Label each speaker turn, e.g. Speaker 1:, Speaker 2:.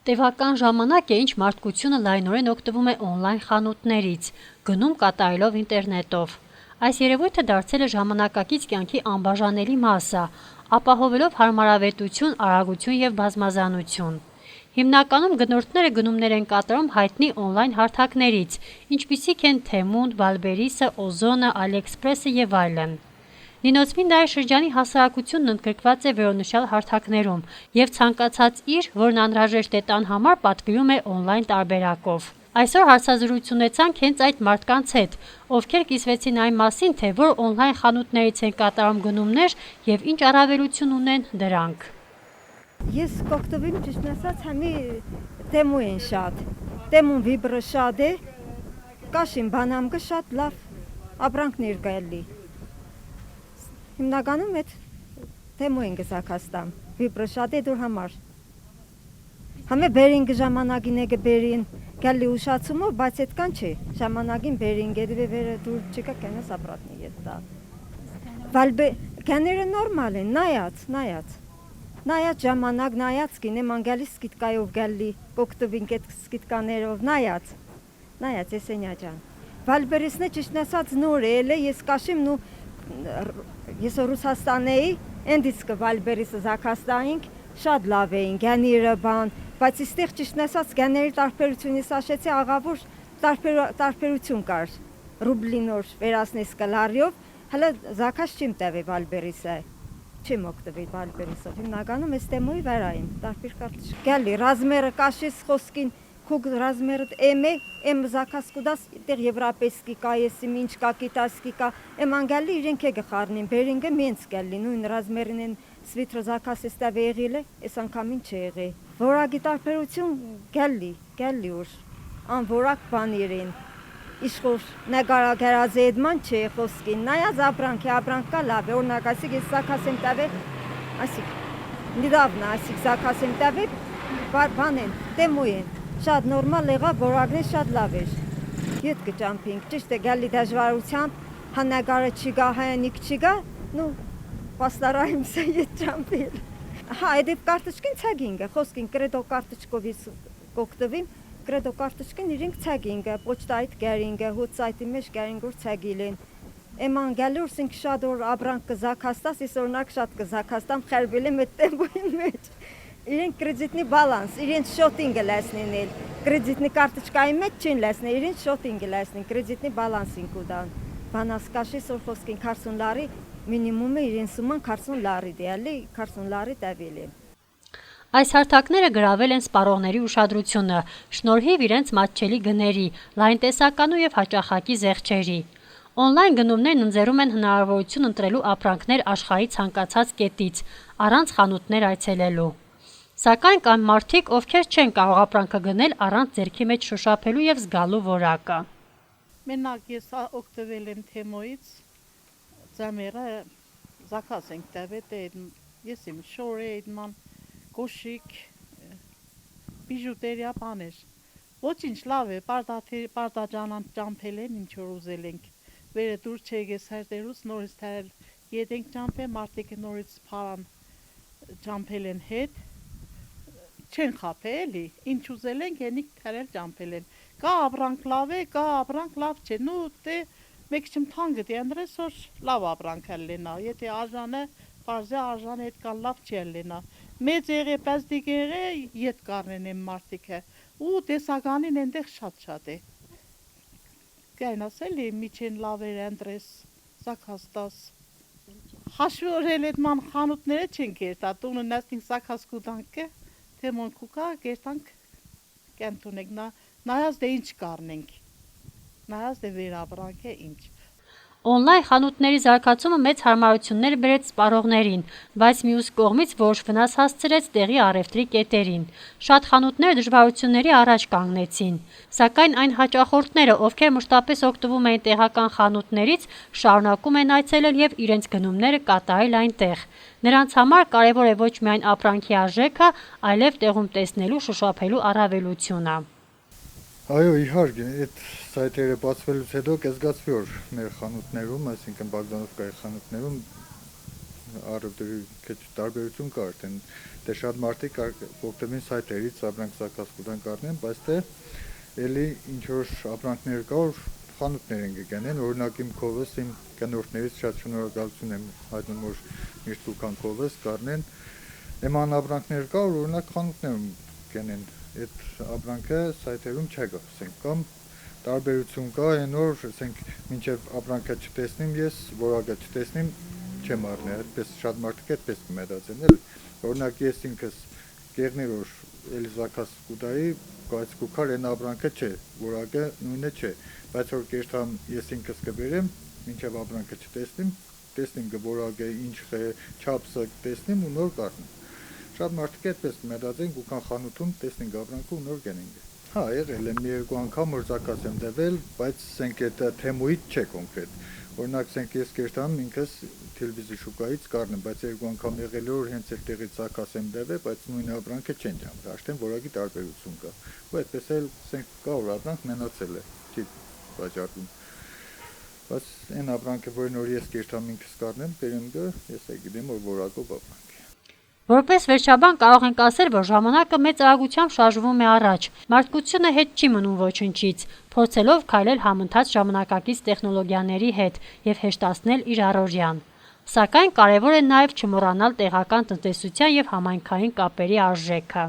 Speaker 1: Տևական ժամանակ է, ինչ մարդկությունը լայնորեն օգտվում է օնլայն խանութներից, գնում կատարելով ինտերնետով։ Այս երևույթը դարձել է ժամանակակից կյանքի անբաժանելի մասը, ապահովելով հարմարավետություն, արագություն եւ բազմազանություն։ Հիմնականում գնորդները գնումներ են կատարում հայտնի օնլայն հարթակներից, ինչպիսիք են Թեմուն, Վալբերիսը, Օզոնը, Ալիէքսպրեսը եւ այլն։ Նինոցմինդայի շրջանի հասարակությունն ընդգրկված է վերոնշյալ հարթակներում եւ ցանկացած իր, որն անհրաժեշտ է տան համար, պատվիրում է օնլայն տարբերակով։ Այսօր հարցազրույց ունեցանք հենց այդ մարդկանց հետ, ովքեր կիսվեցին այն մասին, թե որ օնլայն խանութներից են կատարում գնումներ եւ ինչ առավելություն ունեն դրանք։
Speaker 2: Ես կօգտվեմ ճիշտ ասած համի Թեմու են շատ։ Թեմուն վիբրը շատ է, կաշին բանամգը շատ լավ ապրանքներ գալի։ Հիմնականում այդ Թեմու են գզակաստամ, վիբրը շատ է դուր համար։ Համե բերին ժամանակին է գբերին, գալի ուշացումով, բայց այդ կան չէ, ժամանակին բերին գեդվե վերը դուր չկա կենես ապրատնի ետ դա։ Կեները նորմալ են, նայած ժամանակ, նայած կին եմ անգալի սկիտկայով գալի, կօգտվինք այդ սկիտկաներով, նայած էսենյա ջան։ Վալբերիսն է ճիշտ ասած նոր է, ես կաշիմ նու ես Ռուսաստան էի, ընդից կվալբերիսը զակաստայինք, շատ լավ էին, գանիրը բան, բայց իստեղ ճիշտ ասած գաների տարբերությունից աշեցի աղավոր տարբերություն կար, ռուբլի նոր վերասնես կլարյով, հələ զակաշ չիմ տևի վալբերիսը, չիմ օգտվի վալբերիսով, հիմնականում ես տեմույի վերային, տարբեր կարտիշ, գալի, ռազմերը կաշիս խոսքին, Քուգ ռազմերդ եմ զակաս կուդաս տեղ եվրապեսկի կա, եսիմ ինչ կա, կիտասկի կա, անգալի իրենք է գխարնին, բերինգը մենց գալի, նույն ռազմերին են սվիթրը զակաս եստավ եղիլ է, ես անգամին չեղի։ Որակի տարբերություն գալի ուր, անվորակ բանիրին, իշխոր նագարագերազ էդման չէ խոսքին, նայած ապրանք կա լավ է, օրնակ ասիկ ես զակաս եմ տավե, ասիկ, նիդավնա ասիկ զակաս եմ տավե, բան են, տեմու են, շատ նորմալ եղավ, որակն է շատ լավ էր, ետ կճամպինք, ճիշտ է գալի դաժվարությամբ, հանագարը չիգա, հայանիք չիգա, նու պաստարայիմ սա ետ ճամպիլ։ Հա, էդև կարտիչքին ցագինգը, խոսքին կրեդո կարտիչքովից կօգտվիմ, կրեդո կարտիչքին իրենք ցագինգը, պոչտայիտ գարինգը, հուծայտի մեջ գարինգոր ցագիլեն։ Էման գալուրս ինք շատ օր ապրանք կզակաստաս, ես օրնակ շատ կզակաստամ, խերվել եմ էդ տեմբույն մեջ։ Իրենք կրեդիտնի բալանս, իրենց շոտինգը լեսնին էլ, կրեդիտնի կարտիչկայի մեջ չին լեսնի, իրենց շոտինգը լեսնին, կրեդիտնի բալանսին կուդան։ Բանասկաշի սոր խոսքին 40 լարի, մինիմումը իրեն սուման 40 լարի դեալի, 40 լարի տավիլ է։
Speaker 1: Այս հարթակները գրավել են սպառողների ուշադրությունը, շնորհիվ իրենց մատչելի գների, լայն տեսականու եւ հաճախակի զեղչերի։ Օնլայն գնումներն ընձեռում են հնարավորություն ընտրելու ապրանքներ աշխարհի ցանկացած կետից, առանց խանութներ այցելելու։ Սակայն կան մարդիկ, ովքեր չեն կարող ապրանքը գնել առանց ձեռքի մեջ շոշափելու եւ զգալու որակը։
Speaker 3: Մենակ ես օգտվել եմ Թեմոյից, ձամերը զակաս ենք տավետ, ես իմ շոր է իդման, գոշիկ, բիժուտերիա բաներ։ Ոչինչ լավ է, պարտաջանան ճամփել են, ինչ որ ուզել ենք։ Վերը դուր չեգես հերտերուց նորից թարել ետ ենք ճամփել, մարդիկ նորից փարան ճամփել են հետ, չեն խապել էլի, ինչ ուզել ենք, ենիք թարել ճամփել են։ Կա ապրանք լավ է, կա ապրանք լավ չէ, նու դե մեկ չմ թանգը դե անդրես որ լավ ապրանք էլ լենա, եթե արժանը, պարզե արժանը հետ կան լավ չի էլ լենա։ Մեծ եղե, պազդիկ եղե, ետ կարնեն եմ մարդիկը, ու տեսականին ենտեղ շատ է։ Գայն ասել է, միչեն լավ էր անդրես, զակաստաս։ Հաշվի օրել էդ ման խանութները չեն կերտա, տունը նաստինք զակաս կուդանք է, թեմոն կուկա կերտանք կենտունեք, նայած դե ինչ կարնենք, նայած դե վերաբրանք է ինչ։
Speaker 1: Օնլայն խանութների զարգացումը մեծ հարմարություններ բերեց սպառողներին, բայց մյուս կողմից որոշ վնաս հասցրեց տեղի առևտրի կետերին։ Շատ խանութներ դժվարությունների առաջ կանգնեցին, սակայն այն հաճախորդները, ովքեր մշտապես օգտվում էին տեղական խանութներից, շարունակում են այցելել եւ իրենց գնումները կատարել այնտեղ։ Նրանց համար կարևոր է ոչ միայն ապրանքի արժեքը, այլև տեղում տեսնելու, շոշափելու առավելությունը։
Speaker 4: Այո, իհարկե, այդ սայթերը բացվելուց հետո կզգացվի, որ մեր խանութներում, այսինքն Բogdanovkայի խանութներում առևտրի քիչ տարբերություն կա արդեն դե շատ մարդիկ օգտվին սայթերից ապրանք զարգացման կառնեն, բայց դե էլի ինչ որ ապրանքներ կա, որ խանութներ են գտնեն, օրինակ իմ քովս, իմ գնորդներից շատ շնորհակալություն եմ հայտնում, որ միշտ ուքան քովս կառնեն, նման ապրանքներ կա, որ օրինակ խանութներում գտնեն, այդ ապրանքը սայթերում չկա, ասենք, կամ տարբերություն կա, այն որ, ասենք, մինչև ապրանքը չտեսնիմ, ես որակը չտեսնիմ, չեմ առնել, այդպես շատ մարդիկ այդպես կմետածեն, էլի, օրինակ ես ինքս գեղնի որ էլի զաքաս կուտայի, բայց կուքար այն ապրանքը չէ, որակը նույնը չէ, բայց որ կերտամ ես ինքս կբերեմ, մինչև ապրանքը չտեսնիմ, տեսնիմ որակը ինչ է, չափսը տեսնիմ ու նոր կառնեմ։ Շատ մարդիկ այդպես կմետածեն, կուքան խանութում տեսնենք ապրանքը ու նոր գնենք։ Հա, եղել է մի երկու անգամ որ զաքաս եմ տվել, բայց ասենք այդ թեմուից չէ կոնկրետ։ Օրինակ ասենք ես կերտամ ինքս տելևիզիոն շուկայից կառնեմ, բայց երկու անգամ եղել է որ հենց այդտեղից զաքաս եմ տվել, բայց նույն ապրանքը չեն ջամել, արդեն որակի տարբերություն կա։ Ու այդպես էլ ասենք կա որ ապրանք մնացել է, չի վաճառվում։ Բայց այն ապրանքը, որին որ ես կերտամ ինքս կառնեմ, բերեմ ես գիտեմ որ որակով ապրանք։
Speaker 1: Որպես վերջաբան կարող ենք ասել, որ ժամանակը մեծ արագությամբ շարժվում է առաջ։ Մարդկությունը հետ չի մնում ոչնչից, փորձելով քայլել համընթաց ժամանակակից տեխնոլոգիաների հետ եւ հեշտացնել իր առօրյան։ Սակայն կարևոր է նաեւ չմոռանալ տեղական տնտեսության եւ համայնքային կապերի արժեքը։